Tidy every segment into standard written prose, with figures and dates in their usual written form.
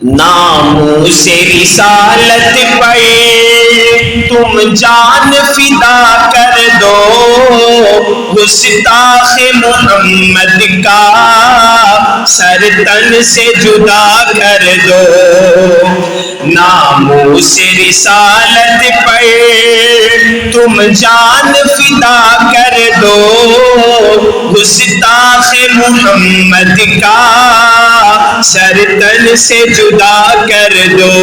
ناموس رسالت پر تم جان فدا کر دو، گستاخ محمد کا سر تن سے جدا کر دو۔ ناموس رسالت پر تم جان فدا کر دو، گستاخ محمد کا سر تن سے جدا کر دو،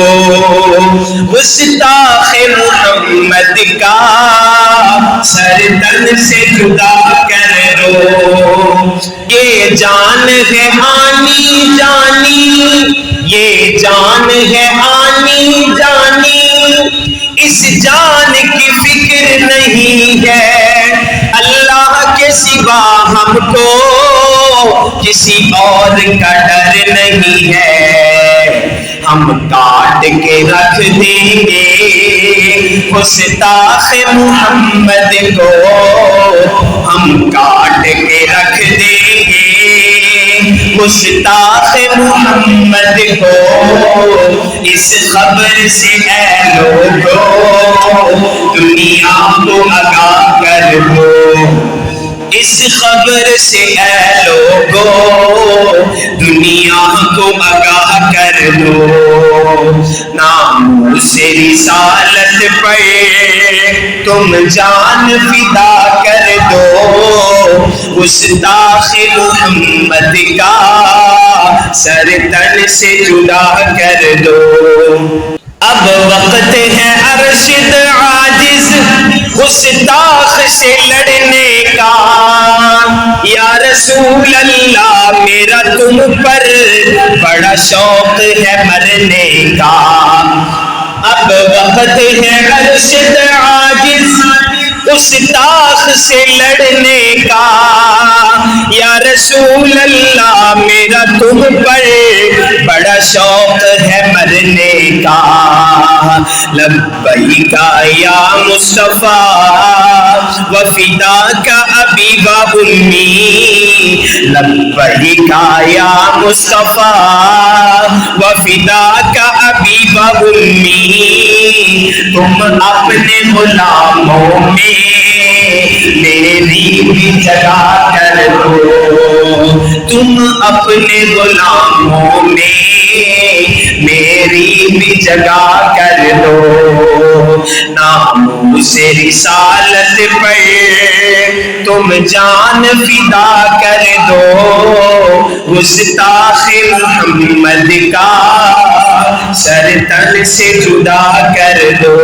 گستاخ محمد کا سر تن سے جدا کر دو۔ یہ جان ہے آنی جانی، یہ جان ہے آنی جانی، اس جان کی فکر نہیں ہے اللہ کے سوا ہم کو کسی اور کا ڈر نہیں ہے۔ ہم کاٹ کے رکھ دیں گے گستاخ محمد کو، ہم کاٹ کے رکھ دیں گے گستاخ محمد کو۔ اس خبر سے اے لوگو دنیا کو آگاہ کر دو، اس خبر سے اے لوگو دنیا کو آگاہ کر دو۔ ناموس رسالت پر تم جان فدا کر دو، گستاخ محمد کا سر تن سے جدا کر دو۔ اب وقت ہے ارشد عاجز گستاخ سے لڑنے کا، یا رسول اللہ میرا تم پر بڑا شوق ہے مرنے کا۔ اب وقت ہے ارشد عاجز گستاخ سے لڑنے کا، یا رسول اللہ میرا تم پر بڑا شوق ہے مرنے کا۔ لبیک یا مصطفیٰ و فداک ابی و امی، لبیک یا مصطفیٰ و فداک ابی و امی، تم اپنے غلاموں میں میری بھی جگہ کر دو، تم اپنے غلاموں میں میری بھی جگہ کر دو۔ ناموس رسالت پر تم جان فدا کر دو، گستاخ محمد کا سر تن سے جدا کر دو۔